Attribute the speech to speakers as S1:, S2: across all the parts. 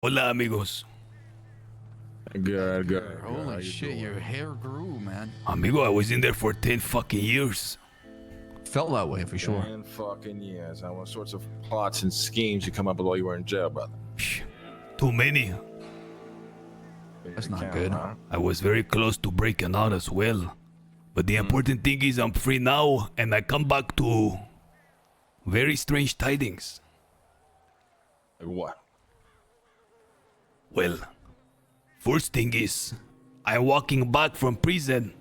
S1: Hola, amigos.
S2: Good.
S3: Holy shit, your hair grew, man.
S1: Amigo, I was in there for 10 fucking years.
S3: Felt that way for sure.
S2: 10 fucking years. And what sorts of plots and schemes you come up with while you were in jail, brother?
S1: Psh, too many.
S3: That's not good.
S2: Huh?
S1: I was very close to breaking out as well. But the important thing is I'm free now and I come back to very strange tidings.
S2: Like what?
S1: Well, first thing is, I'm walking back from prison.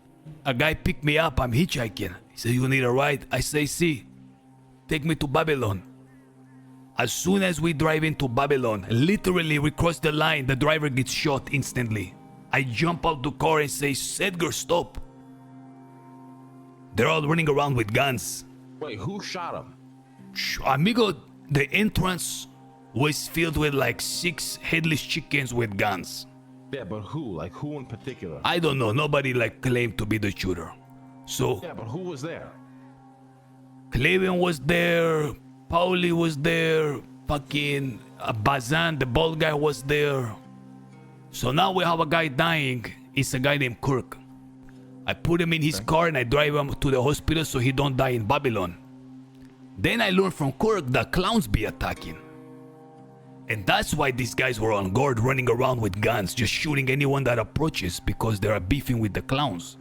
S1: A guy picked me up, I'm hitchhiking. He said, you need a ride? I say, see, take me to Babylon. As soon as we drive into Babylon, literally we cross the line, the driver gets shot instantly. I jump out the car and say, Edgar, stop. They're all running around with guns.
S2: Wait, who shot him?
S1: Amigo, the entrance was filled with like 6 headless chickens with guns.
S2: Yeah, but who? Like who in particular?
S1: I don't know, nobody like claimed to be the shooter. So,
S2: Yeah, but who was there?
S1: Clavin was there, Pauli was there, fucking Bazan, the bald guy was there. So now we have a guy dying, it's a guy named Kirk. I put him in his car and I drive him to the hospital so he don't die in Babylon. Then I learned from Kirk that clowns be attacking. And that's why these guys were on guard, running around with guns, just shooting anyone that approaches because they are beefing with the clowns.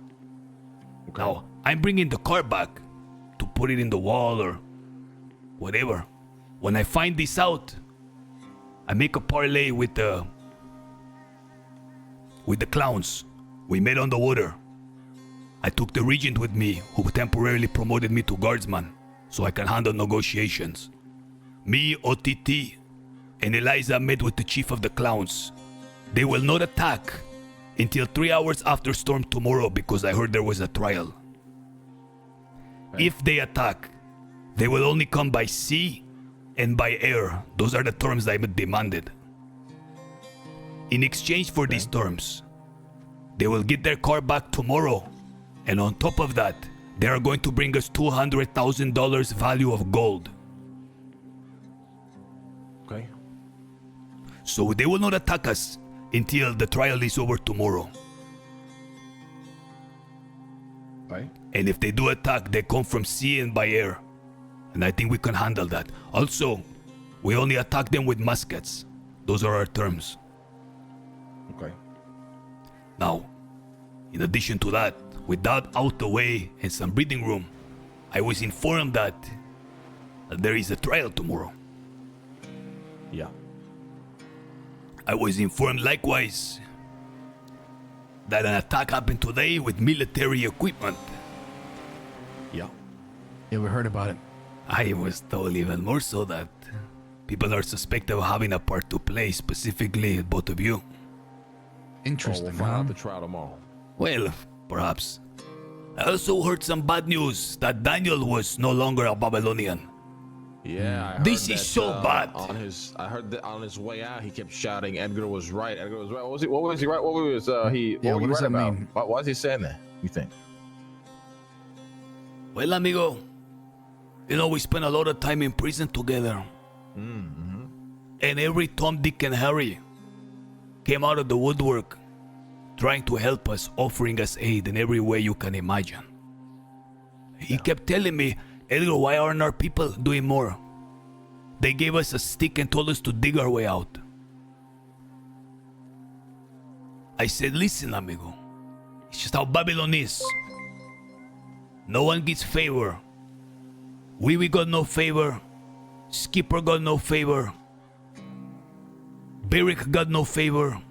S1: Okay. Now, I'm bringing the car back to put it in the wall or whatever. When I find this out, I make a parlay with the clowns. We met on the water. I took the regent with me, who temporarily promoted me to guardsman, so I can handle negotiations. Me, OTT, and Eliza met with the chief of the clowns. They will not attack until 3 hours after storm tomorrow because I heard there was a trial. If they attack, they will only come by sea and by air. Those are the terms I demanded. In exchange for these terms, they will get their car back tomorrow, and on top of that, they are going to bring us $200,000 value of gold.
S2: Okay.
S1: So they will not attack us until the trial is over tomorrow.
S2: Right.
S1: And if they do attack, they come from sea and by air. And I think we can handle that. Also, we only attack them with muskets. Those are our terms.
S2: Okay.
S1: Now, in addition to that, with that out the way and some breathing room, I was informed that there is a trial tomorrow.
S2: Yeah.
S1: I was informed likewise that an attack happened today with military equipment.
S2: Yeah.
S3: Yeah, we heard about it.
S1: I was told even more so that people are suspected of having a part to play, specifically both of you.
S3: Interesting.
S2: We'll find out the trial tomorrow.
S1: Well, perhaps. I also heard some bad news that Daniel was no longer a Babylonian.
S2: Yeah, I heard
S1: This is
S2: that,
S1: so bad.
S2: I heard that on his way out, he kept shouting, "Edgar was right. Edgar was right." What was he? What was he right? What was he?
S3: Yeah, what does
S2: right
S3: that
S2: about?
S3: mean?
S2: Why is he saying that? You think?
S1: Well, amigo, you know, we spent a lot of time in prison together.
S2: Mm-hmm.
S1: And every Tom, Dick, and Harry came out of the woodwork trying to help us, offering us aid in every way you can imagine. He kept telling me, Edgar, why aren't our people doing more? They gave us a stick and told us to dig our way out. I said, listen, amigo, it's just how Babylon is. No one gets favor. We got no favor. Skipper got no favor. Beric got no favor.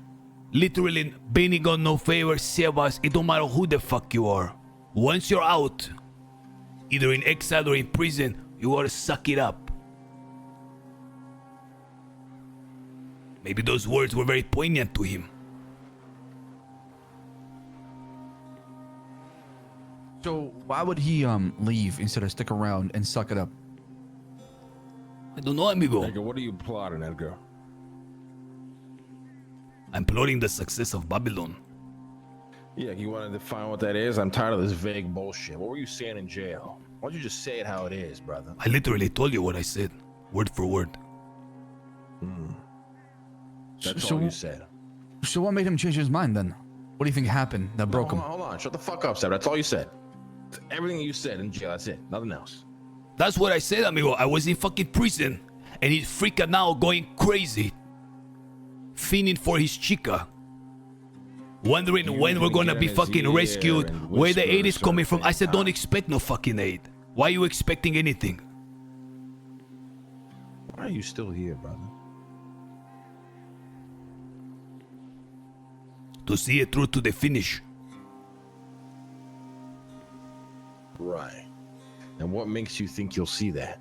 S1: Literally, Benny got no favor. Sebas, it don't matter who the fuck you are. Once you're out, either in exile or in prison, you gotta suck it up. Maybe those words were very poignant to him.
S3: So why would he leave instead of stick around and suck it up?
S1: I don't know, amigo.
S2: Edgar, what are you plotting, Edgar?
S1: I'm plotting the success of Babylon.
S2: Yeah, you want to define what that is? I'm tired of this vague bullshit. What were you saying in jail? Why don't you just say it how it is, brother?
S1: I literally told you what I said, word for word.
S2: That's all you said.
S3: So what made him change his mind then? What do you think happened that broke him?
S2: Hold on. Shut the fuck up, Seb. That's all you said. Everything you said in jail, that's it. Nothing else.
S1: That's what I said, amigo. I was in fucking prison and he's freaking out, going crazy, fiending for his chica, wondering when we're gonna be fucking rescued, where the aid is coming from. I said, don't expect no fucking aid. Why are you expecting anything?
S2: Why are you still here, brother?
S1: To see it through to the finish.
S2: Right. And what makes you think you'll see that?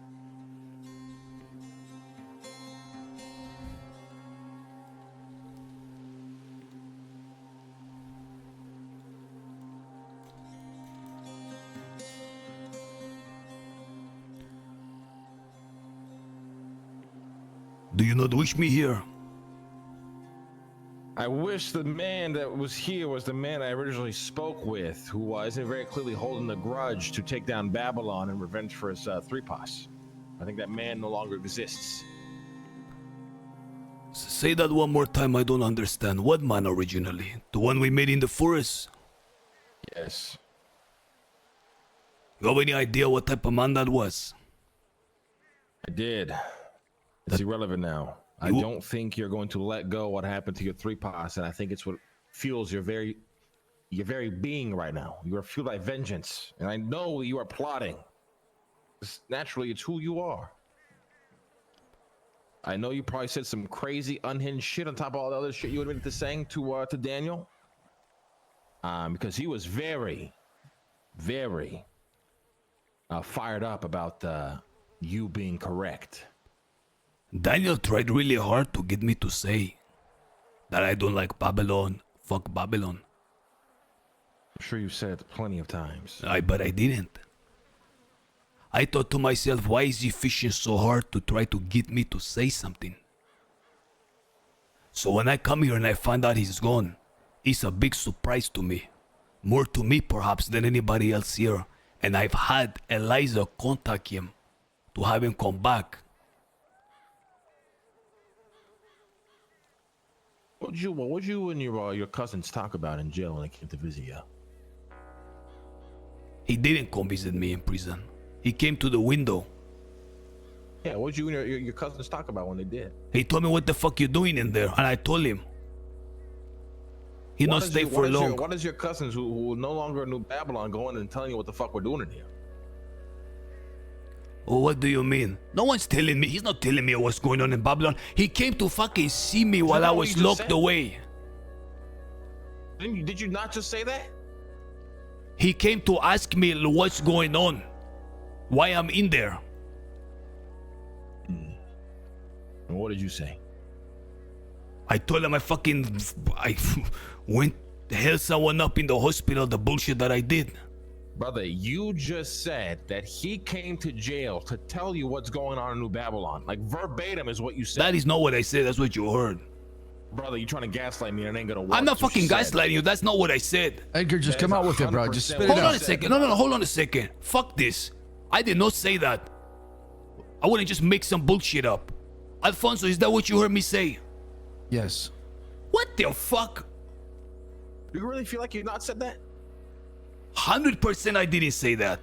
S1: Do you not wish me here?
S2: I wish the man that was here was the man I originally spoke with, who isn't very clearly holding a grudge to take down Babylon in revenge for his three paws. I think that man no longer exists.
S1: Say that one more time. I don't understand. What man originally? The one we made in the forest?
S2: Yes.
S1: You have any idea what type of man that was?
S2: I did. It's irrelevant now. I don't think you're going to let go what happened to your three paws, and I think it's what fuels your very being right now. You are fueled by vengeance, and I know you are plotting. Naturally, it's who you are. I know you probably said some crazy, unhinged shit on top of all the other shit you admitted to saying to Daniel, because he was very, very fired up about you being correct.
S1: Daniel tried really hard to get me to say that I don't like Babylon. Fuck Babylon.
S2: I'm sure you've said it plenty of times.
S1: But I didn't. I thought to myself, why is he fishing so hard to try to get me to say something? So when I come here and I find out he's gone, it's a big surprise to me. More to me perhaps than anybody else here. And I've had Eliza contact him to have him come back.
S2: What'd you and your cousins talk about in jail when they came to visit you?
S1: He didn't come visit me in prison. He came to the window.
S2: Yeah, what'd you and your cousins talk about when they did?
S1: He told me, what the fuck you doing in there? And I told him. He not stay for long.
S2: What is your cousins who no longer knew Babylon going and telling you what the fuck we're doing in here?
S1: Oh, what do you mean? No one's telling me. He's not telling me what's going on in Babylon. He came to fucking see me while I was locked away.
S2: Did you not just say that?
S1: He came to ask me what's going on. Why I'm in there.
S2: And what did you say?
S1: I told him I went to held someone up in the hospital, the bullshit that I did.
S2: Brother, you just said that he came to jail to tell you what's going on in New Babylon. Like verbatim is what you said.
S1: That is not what I said. That's what you heard.
S2: Brother, you trying to gaslight me and it ain't gonna work.
S1: I'm not fucking gaslighting you. That's not what I said.
S3: Edgar, just come out with it, bro. Just spit it out.
S1: Hold on a second. No, hold on a second. Fuck this. I did not say that. I wouldn't just make some bullshit up. Alfonso, is that what you heard me say?
S3: Yes.
S1: What the fuck?
S2: Do you really feel like you not said that?
S1: 100% I didn't say that.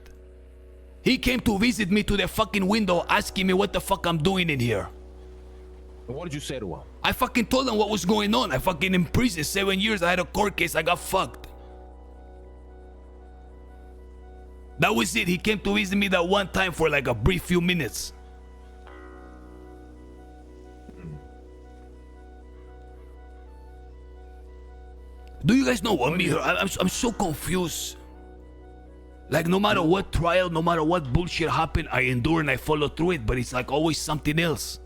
S1: He came to visit me to the fucking window asking me what the fuck I'm doing in here.
S2: And what did you say to him?
S1: I fucking told him what was going on. I fucking in prison 7 years. I had a court case. I got fucked. That was it. He came to visit me that one time for like a brief few minutes. Do you guys know what me? I'm so confused. Like no matter what trial, no matter what bullshit happened, I endure and I follow through it. But it's like always something else.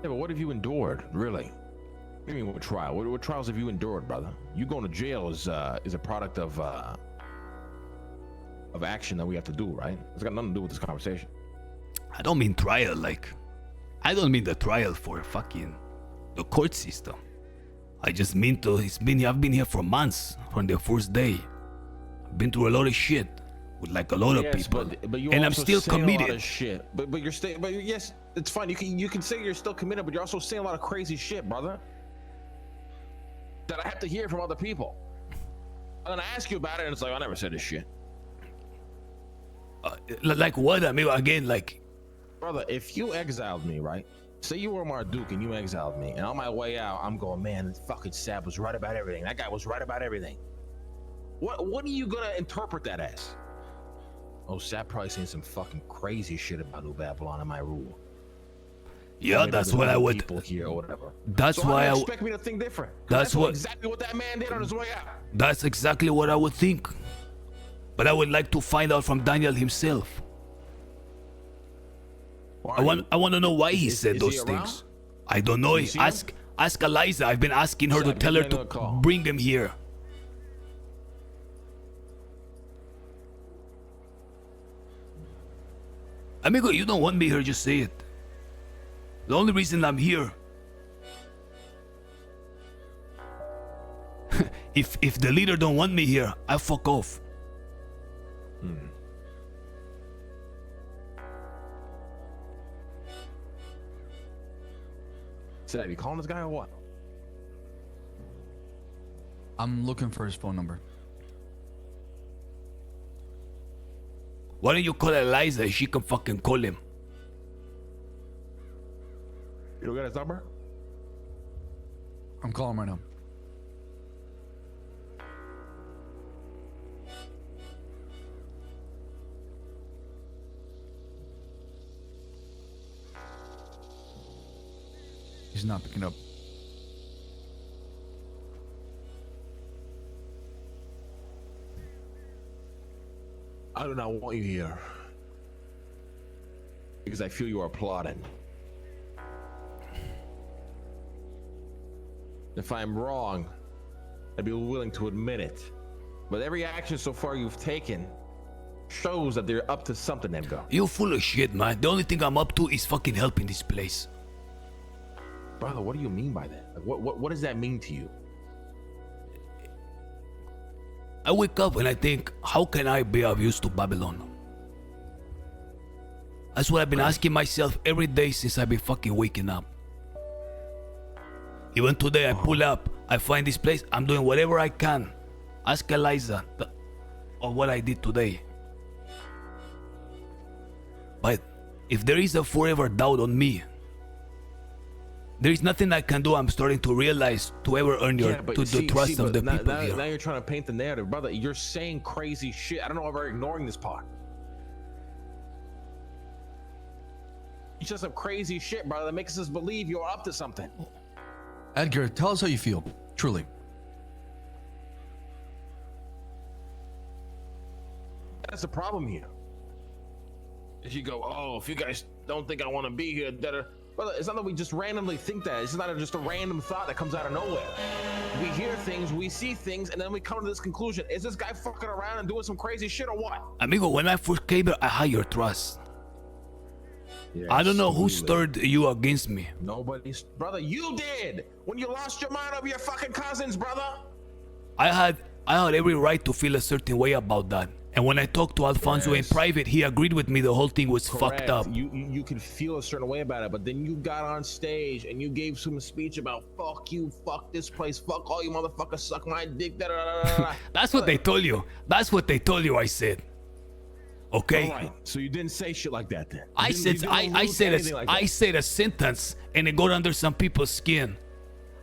S2: Yeah, but what have you endured, really? What do you mean what trial? What trials have you endured, brother? You going to jail is a product of action that we have to do, right? It's got nothing to do with this conversation.
S1: I don't mean trial, like I don't mean the trial for fucking the court system. I just mean I've been here for months from the first day. I've been through a lot of shit with like a lot of people,
S2: but you
S1: and I'm still committed.
S2: A lot of shit. But you're still. But yes, it's fine. You can say you're still committed, but you're also saying a lot of crazy shit, brother. that I have to hear from other people. I'm gonna ask you about it, and it's like I never said this shit.
S1: Like what, amigo? Again, like,
S2: Brother, if you exiled me, right? Say you were Marduk and you exiled me, and on my way out, I'm going, man, fucking Sab was right about everything. That guy was right about everything. What are you gonna interpret that as? Oh, Sab probably saying some fucking crazy shit about New Babylon and my rule.
S1: yeah, that's what I would.
S2: People here or whatever.
S1: That's
S2: so
S1: why
S2: I
S1: I
S2: expect me to think different.
S1: That's what
S2: exactly what that man did on his way out.
S1: That's exactly what I would think. But I would like to find out from Daniel himself. I want to know why he said those things. I don't know. Ask Eliza. I've been asking her to tell her to bring him here. Amigo, you don't want me here, just say it. The only reason I'm here, if the leader don't want me here, I fuck off.
S2: Are you calling this guy or what?
S3: I'm looking for his phone number.
S1: Why don't you call Eliza? She can fucking call him.
S2: You don't got his number?
S3: I'm calling right now. He's not picking up.
S2: I do not want you here because I feel you are plotting. If I'm wrong, I'd be willing to admit it. But every action so far you've taken shows that they're up to something, Edgar.
S1: You full of shit, man. The only thing I'm up to is fucking helping this place.
S2: Brother, what do you mean by that? Like, what does that mean to you?
S1: I wake up and I think, how can I be of use to Babylon? That's what I've been asking myself every day since I've been fucking waking up. Even today, I pull up, I find this place, I'm doing whatever I can. Ask Eliza of what I did today. But if there is a forever doubt on me, there is nothing I can do. I'm starting to realize to ever earn the trust of the people here.
S2: Now you're trying to paint the narrative, brother. You're saying crazy shit. I don't know if I'm ignoring this part. You said some crazy shit, brother, that makes us believe you're up to something.
S3: Edgar, tell us how you feel. Truly.
S2: That's the problem here. If you go, oh, if you guys don't think I want to be here, brother, it's not that we just randomly think that. It's not just a random thought that comes out of nowhere. We hear things, we see things, and then we come to this conclusion. Is this guy fucking around and doing some crazy shit or what?
S1: Amigo, when I first came here, I had your trust.
S2: Yes,
S1: I don't know who stirred you against me.
S2: Nobody's, brother, you did when you lost your mind over your fucking cousins, brother.
S1: I had every right to feel a certain way about that. And when I talked to Alfonso in private, he agreed with me the whole thing was fucked up.
S2: You could feel a certain way about it, but then you got on stage and you gave some speech about fuck you, fuck this place, fuck all you motherfuckers, suck my dick.
S1: That's what they told you. That's what they told you. I said. Okay.
S2: All right. So you didn't say shit like that then.
S1: I said a sentence and it got under some people's skin.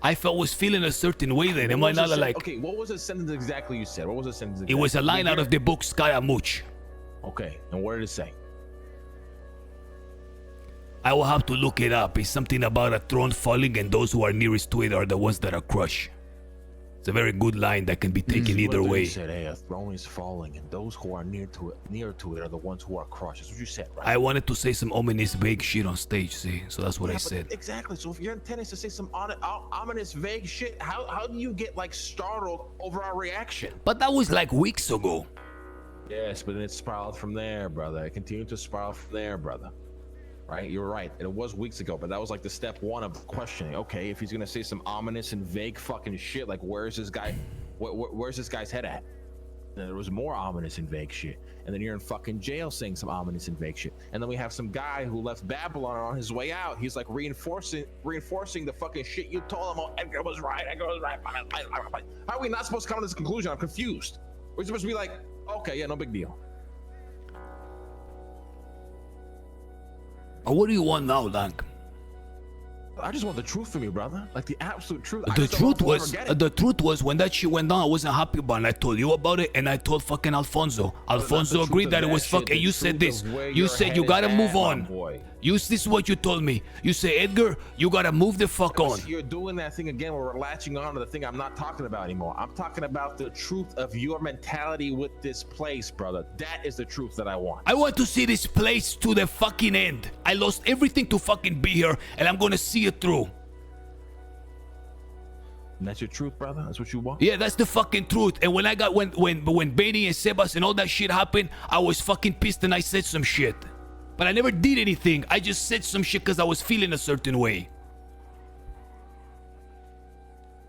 S1: I was feeling a certain way then. Am I not like?
S2: Okay, what was the sentence exactly you said? What was the sentence exactly?
S1: It was a line out of the book Skyamooch.
S2: Okay, and what did it say?
S1: I will have to look it up. It's something about a throne falling and those who are nearest to it are the ones that are crushed. It's a very good line that can be taken either way.
S2: You said, hey, a throne is falling and those who are near to it are the ones who are crushed. That's what you said, right?
S1: I wanted to say some ominous vague shit on stage, see? So that's what I said.
S2: Exactly. So if your intent is to say some ominous vague shit, how do you get like startled over our reaction?
S1: But that was like weeks ago.
S2: Yes, but then it spiraled from there, brother. It continued to spiral from there, brother. Right? You're right. It was weeks ago, but that was like the step one of questioning. Okay, if he's gonna say some ominous and vague fucking shit, like where's this guy? Where's this guy's head at? then there was more ominous and vague shit. And then you're in fucking jail saying some ominous and vague shit. And then we have some guy who left Babylon on his way out. He's like reinforcing the fucking shit you told him. Oh, Edgar was right. Edgar was right. How are we not supposed to come to this conclusion? I'm confused. We're supposed to be like, okay, yeah, no big deal.
S1: What do you want now, Lank?
S2: I just want the truth from you, brother. Like the absolute truth.
S1: The truth was when that shit went down, I wasn't happy about it. And I told you about it, and I told fucking Alfonso. Alfonso agreed that it was fucking. You said this. You said you gotta move on. This is what you told me. You say, Edgar, you gotta move the fuck on.
S2: You're doing that thing again where we're latching on to the thing I'm not talking about anymore. I'm talking about the truth of your mentality with this place, brother. That is the truth that I want.
S1: I want to see this place to the fucking end. I lost everything to fucking be here, and I'm gonna see it through.
S2: And that's your truth, brother? That's what you want?
S1: Yeah, that's the fucking truth. And when Benny and Sebas and all that shit happened, I was fucking pissed and I said some shit. But I never did anything. I just said some shit because I was feeling a certain way.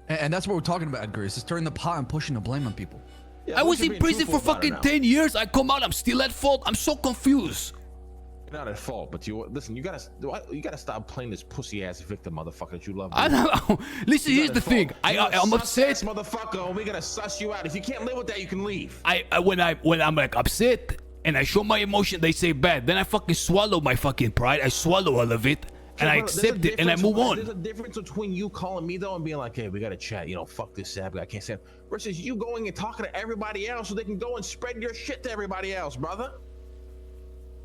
S3: And that's what we're talking about, Edgar. Is just stirring the pot and pushing the blame on people.
S1: Yeah, I was in prison for fucking 10 years. I come out, I'm still at fault. I'm so confused.
S2: You're not at fault, but you gotta stop playing this pussy ass victim motherfucker that you love.
S1: I know. Listen, here's the thing. I'm upset,
S2: motherfucker. We gotta suss you out. If you can't live with that, you can leave.
S1: When I'm like upset and I show my emotion, they say bad. Then I fucking swallow my fucking pride. I swallow all of it and I accept it and I move on.
S2: There's a difference between you calling me though and being like, hey, we gotta chat. You know, fuck this sad guy. I can't stand. Versus you going and talking to everybody else so they can go and spread your shit to everybody else, brother.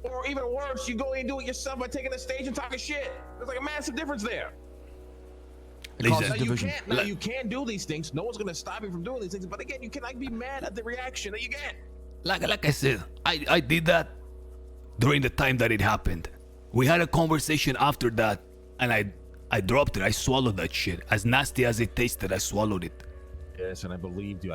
S2: Or even worse, you go and do it yourself by taking the stage and talking shit. There's like a massive difference there. Now you can't do these things. No one's gonna stop you from doing these things. But again, you can like be mad at the reaction that you get.
S1: Like I said, I did that during the time that it happened. We had a conversation after that, and I dropped it. I swallowed that shit. As nasty as it tasted, I swallowed it.
S2: Yes, and I believed you.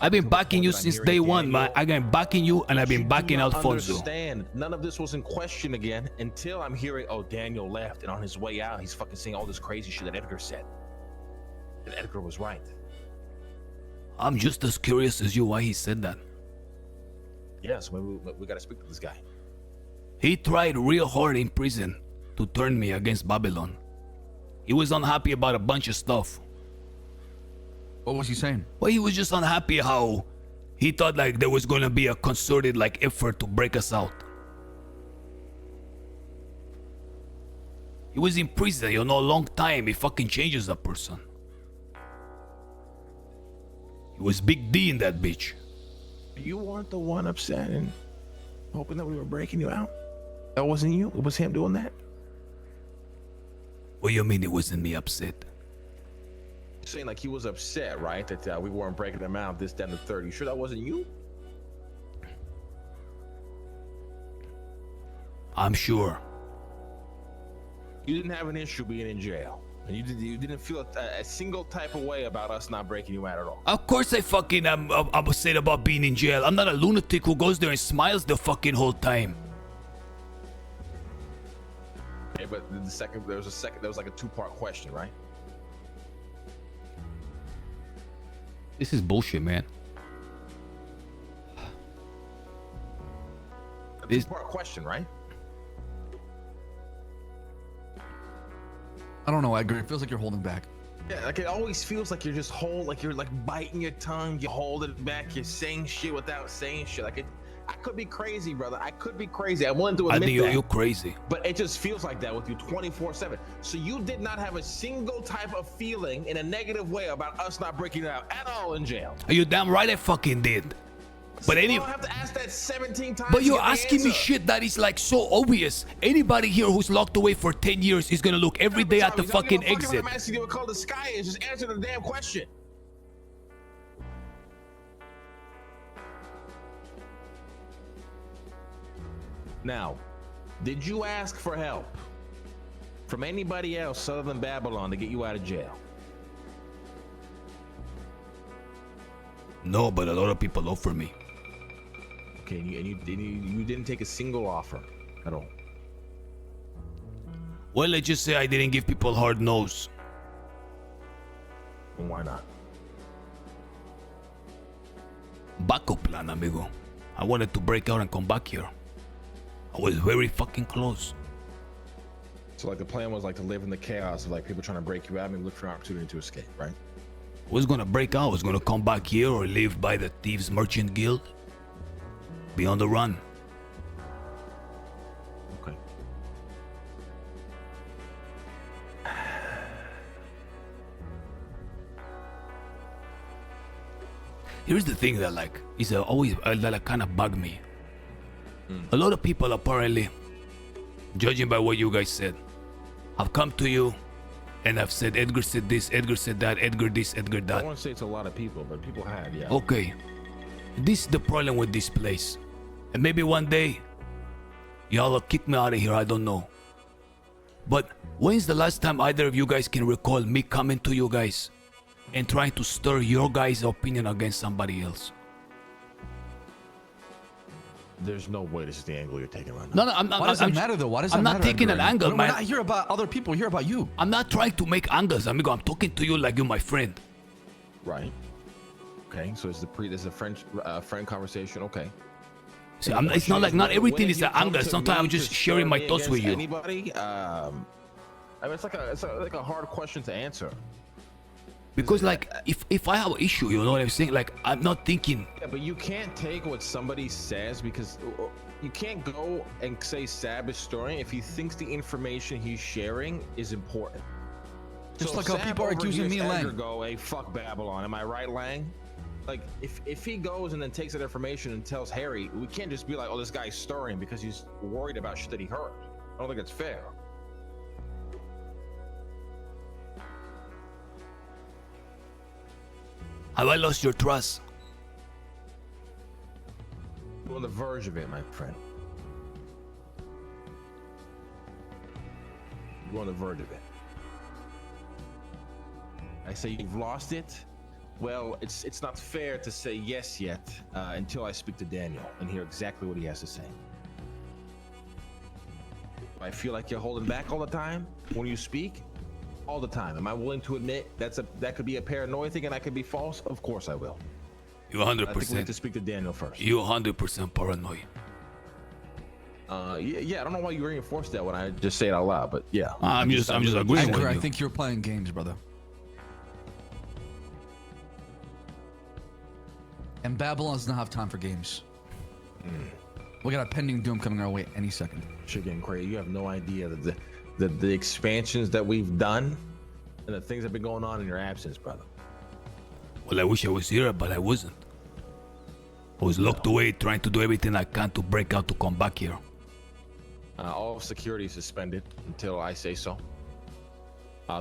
S1: I've been backing you since day one, man. I've been backing you, and I've been backing Alfonso.
S2: Understand? None of this was in question again until I'm hearing, oh, Daniel left, and on his way out, he's fucking saying all this crazy shit that Edgar said. And Edgar was right.
S1: I'm just as curious as you why he said that.
S2: Yes, we gotta speak to this guy.
S1: He tried real hard in prison to turn me against Babylon. He was unhappy about a bunch of stuff.
S3: What was he saying?
S1: Well, he was just unhappy how he thought like there was gonna be a concerted like effort to break us out. He was in prison, you know, a long time. He fucking changes a person. He was Big D in that bitch.
S2: You weren't the one upset and hoping that we were breaking you out? That wasn't you? It was him doing that?
S1: What do you mean it wasn't me upset?
S2: You're saying like he was upset, right? That we weren't breaking him out, this, that, and the third. You sure that wasn't you?
S1: I'm sure.
S2: You didn't have an issue being in jail. And you didn't feel a single type of way about us not breaking you out at all.
S1: Of course I fucking am upset about being in jail. I'm not a lunatic who goes there and smiles the fucking whole time.
S2: Okay, but there was like a two-part question, right?
S1: This is bullshit, man.
S2: A two-part question, right?
S3: I don't know, Edgar. It feels like you're holding back.
S2: Yeah, like it always feels like you're just you're like biting your tongue, you hold it back, you're saying shit without saying shit. Like I could be crazy, brother. I could be crazy. I wanted to admit that.
S1: You're crazy.
S2: But it just feels like that with you 24/7. So you did not have a single type of feeling in a negative way about us not breaking out at all in jail.
S1: Are you damn right I fucking did. But
S2: you don't have to ask that 17 times.
S1: But you're asking me shit that is like so obvious. Anybody here who's locked away for 10 years is gonna look every day at the fucking exit.
S2: I'm asking you what color the sky is. Just answer the damn question. Now, did you ask for help from anybody else other than Babylon to get you out of jail?
S1: No, but a lot of people offer me.
S2: Okay, and you didn't take a single offer at all.
S1: Well, let's just say I didn't give people hard no's.
S2: And why not?
S1: backup plan, amigo. I wanted to break out and come back here. I was very fucking close.
S2: So like the plan was like to live in the chaos of like people trying to break you out and look for an opportunity to escape, right?
S1: I was gonna break out. I was gonna come back here or live by the Thieves Merchant Guild. Be on the run.
S2: Okay.
S1: Here's the thing that like is always that kind of bug me. A lot of people apparently, judging by what you guys said, have come to you and have said Edgar said this, Edgar said that, Edgar this, Edgar
S2: I
S1: that.
S2: don't want to say it's a lot of people, but people have, yeah.
S1: Okay, this is the problem with this place. And maybe one day, y'all will kick me out of here, I don't know. But when's the last time either of you guys can recall me coming to you guys and trying to stir your guys' opinion against somebody else?
S2: There's no way this is the angle you're taking right now.
S1: No, I'm not.
S3: Why does that matter though? Why does that
S1: I'm
S3: matter?
S1: not taking an angle,
S3: We're
S1: man.
S3: not here about other people. We're here about you.
S1: I'm not trying to make angles, amigo. I'm talking to you like you're my friend.
S2: Right. Okay, so it's there's a friend conversation. Okay.
S1: See, it's not like not everything
S2: When
S1: is
S2: you
S1: an
S2: come
S1: angle.
S2: to
S1: Sometimes
S2: me
S1: I'm
S2: to
S1: just sharing
S2: stir
S1: my
S2: me
S1: thoughts with
S2: against
S1: you.
S2: Anybody? I mean, it's like a hard question to answer.
S1: Because like if I have an issue, you know what I'm saying? Like I'm not thinking.
S2: Yeah, but you can't take what somebody says because you can't go and say Sab is story if he thinks the information he's sharing is important.
S3: Just
S2: So
S3: like how
S2: Sab
S3: people are accusing
S2: overhears
S3: me and
S2: Edgar
S3: Lang.
S2: go, hey, fuck Babylon. Am I right, Lang? Like, if he goes and then takes that information and tells Harry, we can't just be like, oh, this guy's stirring because he's worried about shit that he heard. I don't think it's fair.
S1: Have I lost your trust?
S2: You're on the verge of it, my friend. You're on the verge of it. I say you've lost it. Well, it's not fair to say yes yet until I speak to Daniel and hear exactly what he has to say. I feel like you're holding back all the time when you speak. All the time. Am I willing to admit that could be a paranoia thing and that could be false? Of course I will.
S1: You
S2: I think we have
S1: 100%.
S2: to speak to Daniel first.
S1: You 100% paranoid.
S2: Yeah, I don't know why you reinforce that when I just say it out loud, but yeah.
S1: I'm just agreeing
S3: Edgar,
S1: with
S3: I
S1: you.
S3: think you're playing games, brother. And Babylon does not have time for games. We got a pending doom coming our way any second.
S2: Shit getting crazy. You have no idea that the expansions that we've done and the things that have been going on in your absence, brother.
S1: Well, I wish I was here, but I wasn't. I was locked away trying to do everything I can to break out to come back here.
S2: All security is suspended until I say so.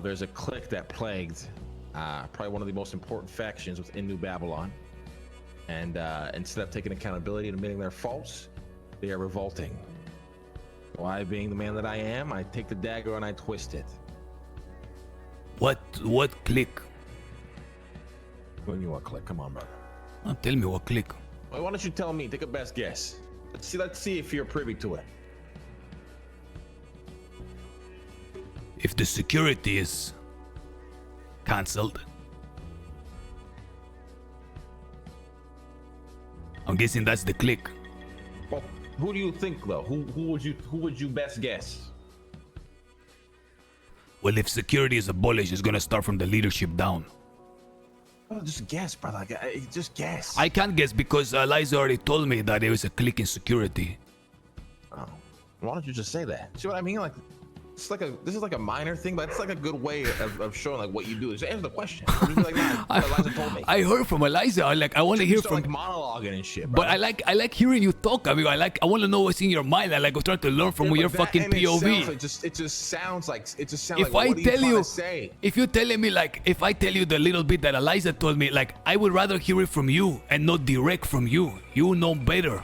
S2: There's a clique that plagued probably one of the most important factions within New Babylon. And instead of taking accountability and admitting their faults, they are revolting. Why, being the man that I am, I take the dagger and I twist it.
S1: What click?
S2: When you want click, come on, brother.
S1: Tell me what click.
S2: Why don't you tell me? Take a best guess. Let's see if you're privy to it.
S1: If the security is cancelled, I'm guessing that's the click.
S2: Well, who do you think though? Who would you best guess?
S1: Well, if security is abolished, it's gonna start from the leadership down.
S2: Oh, just guess, brother. Just guess.
S1: I can't guess because Eliza already told me that there was a click in security.
S2: Oh, why don't you just say that? See what I mean? Like, this is like a minor thing, but it's like a good way of showing like what you do. Just answer the question. Just be like, nah, Eliza told me.
S1: I heard from Eliza. I want to hear
S2: Start,
S1: from.
S2: like monologuing and shit.
S1: But I like hearing you talk, amigo. I want to know what's in your mind. I'm trying to learn from your fucking POV.
S2: It just sounds like
S1: If
S2: like,
S1: I
S2: what are
S1: tell
S2: trying
S1: you,
S2: to say?
S1: if you telling me like, if I tell you the little bit that Eliza told me, like, I would rather hear it from you and not direct from you. You know better.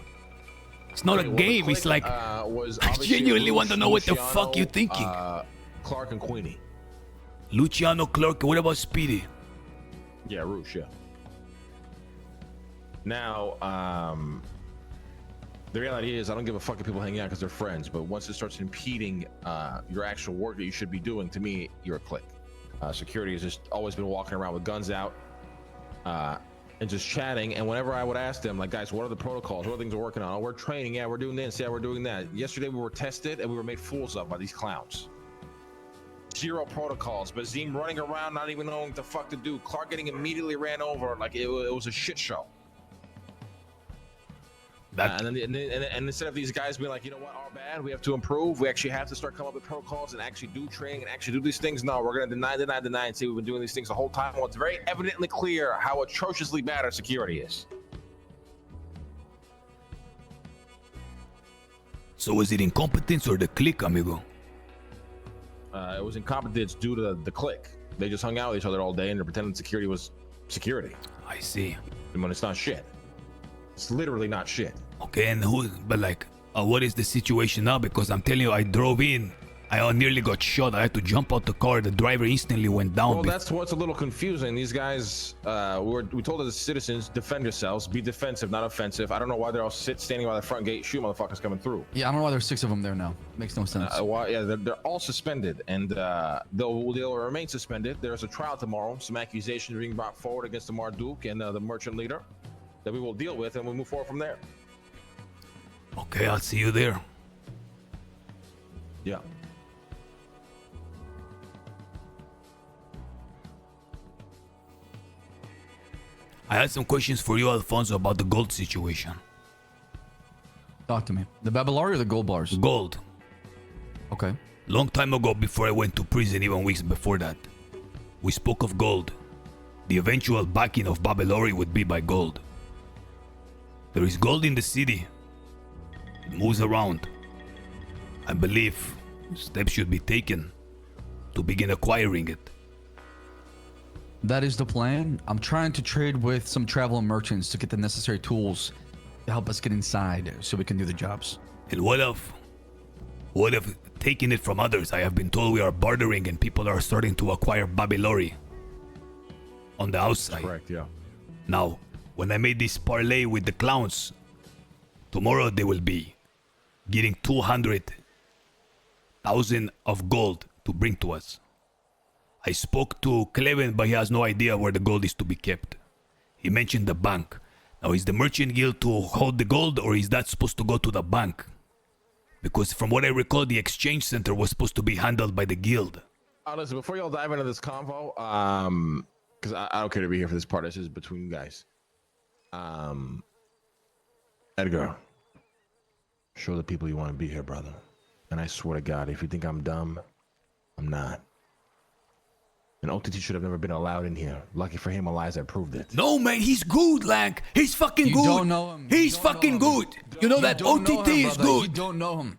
S1: It's not
S2: Okay,
S1: a
S2: well, the
S1: game.
S2: clique,
S1: It's like
S2: was
S1: I
S2: obviously
S1: genuinely want to know what the
S2: Luciano,
S1: fuck you're thinking.
S2: Clark and Queenie.
S1: Luciano, Clark. What about Speedy?
S2: Yeah, Roosh, yeah. Now, the reality is I don't give a fuck if people hang out because they're friends, but once it starts impeding your actual work that you should be doing, to me, you're a clique. Security has just always been walking around with guns out. and just chatting. And whenever I would ask them, like, guys, what are the protocols? What are things we're working on? Oh, we're training. Yeah, we're doing this. Yeah, we're doing that. Yesterday we were tested and we were made fools of by these clowns. Zero protocols. Bazim running around, not even knowing what the fuck to do. Clark getting immediately ran over. Like it was a shit show. And instead of these guys being like, you know what, our bad, we have to improve. We actually have to start coming up with protocols and actually do training and actually do these things. No, we're going to deny and say we've been doing these things the whole time. Well, it's very evidently clear how atrociously bad our security is.
S1: So is it incompetence or the click, amigo?
S2: It was incompetence due to the clique. They just hung out with each other all day and they're pretending security was security.
S1: I see.
S2: And when it's not shit. It's literally not shit.
S1: Okay, and what is the situation now? Because I'm telling you, I drove in. I nearly got shot. I had to jump out the car. The driver instantly went down.
S2: Well, that's what's a little confusing. These guys, we told the citizens, defend yourselves, be defensive, not offensive. I don't know why they're all standing by the front gate, shoot motherfuckers coming through.
S3: Yeah, I don't know why there's 6 of them there now. Makes no sense.
S2: They're all suspended, and they'll remain suspended. There's a trial tomorrow. Some accusations are being brought forward against the Marduk and the merchant leader that we will deal with, and we'll move forward from there.
S1: Okay, I'll see you there.
S2: Yeah.
S1: I had some questions for you, Alfonso, about the gold situation.
S3: Talk to me. The Babylari or the gold bars?
S1: Gold.
S3: Okay.
S1: Long time ago, before I went to prison, even weeks before that, we spoke of gold. The eventual backing of Babylari would be by gold. There is gold in the city. It moves around. I believe steps should be taken to begin acquiring it.
S3: That is the plan. I'm trying to trade with some travel merchants to get the necessary tools to help us get inside so we can do the jobs.
S1: And what if taking it from others? I have been told we are bartering and people are starting to acquire Babylori on the outside.
S2: Correct, yeah.
S1: Now, when I made this parlay with the clowns, tomorrow they will be getting 200,000 of gold to bring to us. I spoke to Cleven, but he has no idea where the gold is to be kept. He mentioned the bank. Now, is the merchant guild to hold the gold, or is that supposed to go to the bank? Because from what I recall, the exchange center was supposed to be handled by the guild.
S2: Listen, before y'all dive into this convo, because I don't care to be here for this part. This is between you guys. Edgar, show the people you want to be here, brother. And I swear to God, if you think I'm dumb, I'm not. And OTT should have never been allowed in here. Lucky for him, Eliza proved it.
S1: No, man, he's good, Lank. He's fucking good.
S3: You don't know him.
S1: He's fucking good. You know that OTT is good.
S3: You don't know him.